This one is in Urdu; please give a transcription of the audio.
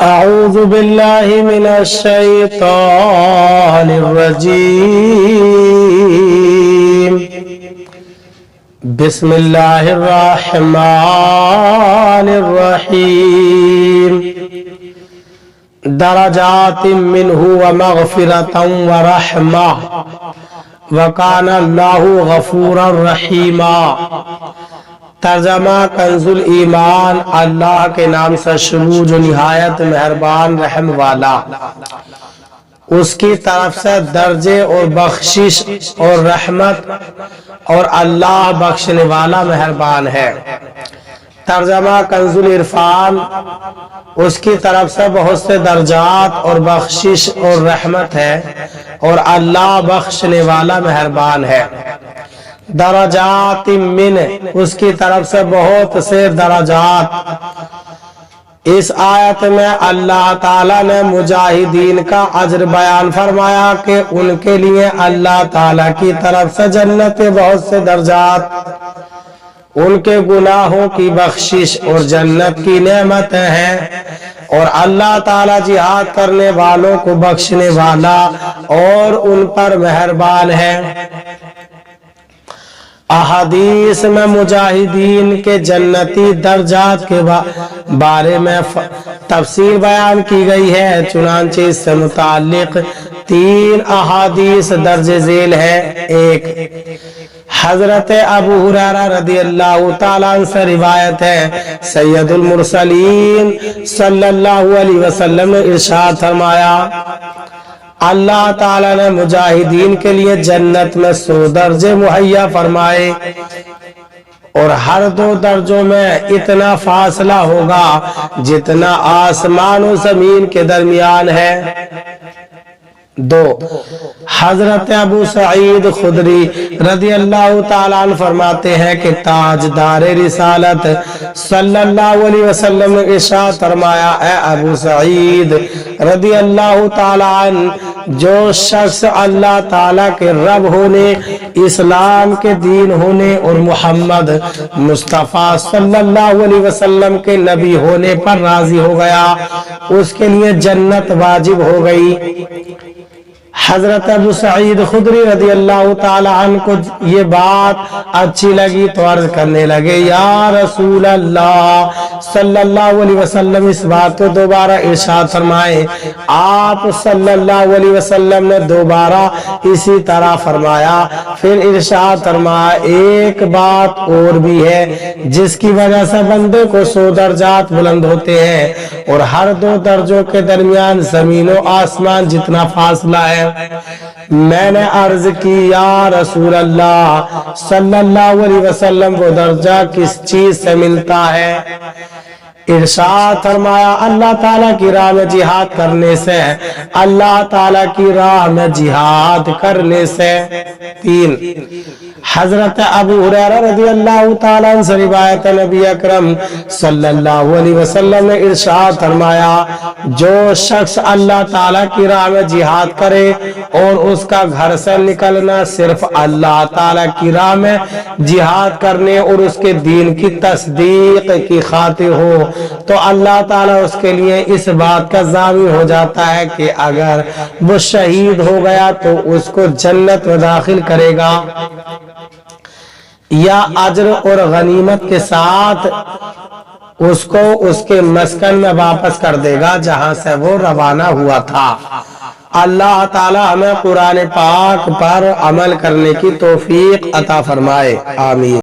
أعوذ بالله من الشيطان الرجيم بسم الله الرحمن الرحيم درجات منه ومغفرة ورحمة وكان الله غفورا رحيما۔ ترجمہ کنزُ ایمان، اللہ کے نام سے شروع جو نہایت مہربان رحم والا، اس کی طرف سے درجے اور بخشش اور رحمت، اور اللہ بخشنے والا مہربان ہے۔ ترجمہ کنزُ عرفان، اس کی طرف سے بہت سے درجات اور بخشش اور رحمت ہے، اور اللہ بخشنے والا مہربان ہے۔ درجات من، اس کی طرف سے بہت سے درجات۔ اس آیت میں اللہ تعالیٰ نے مجاہدین کا اجر بیان فرمایا کہ ان کے لیے اللہ تعالیٰ کی طرف سے جنت بہت سے درجات، ان کے گناہوں کی بخشش اور جنت کی نعمتیں ہیں، اور اللہ تعالیٰ جہاد کرنے والوں کو بخشنے والا اور ان پر مہربان ہے۔ احادیث میں مجاہدین کے جنتی درجات کے بارے میں تفصیل بیان کی گئی ہے، چنانچہ اس سے متعلق 3 احادیث درج ذیل ہے۔ 1، حضرت ابو ہریرہ رضی اللہ تعالیٰ عنہ سے روایت ہے، سید المرسلین صلی اللہ علیہ وسلم نے ارشاد فرمایا، اللہ تعالیٰ نے مجاہدین کے لیے جنت میں 100 درجے مہیا فرمائے، اور ہر 2 درجوں میں اتنا فاصلہ ہوگا جتنا آسمان و زمین کے درمیان ہے۔ 2، حضرت ابو سعید خدری رضی اللہ تعالیٰ عنہ فرماتے ہیں کہ تاجدار رسالت صلی اللہ علیہ وسلم نے ارشاد فرمایا، اے ابو سعید رضی اللہ تعالیٰ عنہ، جو شخص اللہ تعالیٰ کے رب ہونے، اسلام کے دین ہونے اور محمد مصطفیٰ صلی اللہ علیہ وسلم کے نبی ہونے پر راضی ہو گیا، اس کے لیے جنت واجب ہو گئی۔ حضرت ابو سعید خدری رضی اللہ تعالی عنہ کو یہ بات اچھی لگی تو عرض کرنے لگے، یا رسول اللہ صلی اللہ علیہ وسلم، اس بات کو دوبارہ ارشاد فرمائے۔ آپ صلی اللہ علیہ وسلم نے دوبارہ اسی طرح فرمایا، پھر ارشاد فرمایا، ایک بات اور بھی ہے جس کی وجہ سے بندے کو 100 درجات بلند ہوتے ہیں، اور ہر 2 درجوں کے درمیان زمین و آسمان جتنا فاصلہ ہے۔ میں نے عرض کی، یا رسول اللہ صلی اللہ علیہ وسلم، وہ درجہ کس چیز سے ملتا ہے؟ ارشاد فرمایا، اللہ تعالیٰ کی راہ میں جہاد کرنے سے، اللہ تعالیٰ کی راہ میں جہاد کرنے سے۔ 3، حضرت ابو ہریرہ رضی اللہ تعالیٰ عنہ سے روایت، نبی اکرم صلی اللہ علیہ وسلم نے ارشاد فرمایا، جو شخص اللہ تعالیٰ کی راہ میں جہاد کرے اور اس کا گھر سے نکلنا صرف اللہ تعالیٰ کی راہ میں جہاد کرنے اور اس کے دین کی تصدیق کی خاطر ہو، تو اللہ تعالیٰ اس کے لیے اس بات کا ضامن ہو جاتا ہے کہ اگر وہ شہید ہو گیا تو اس کو جنت میں داخل کرے گا، یا اجر اور غنیمت کے ساتھ اس کو اس کے مسکن میں واپس کر دے گا جہاں سے وہ روانہ ہوا تھا۔ اللہ تعالیٰ ہمیں قرآن پاک پر عمل کرنے کی توفیق عطا فرمائے، آمین۔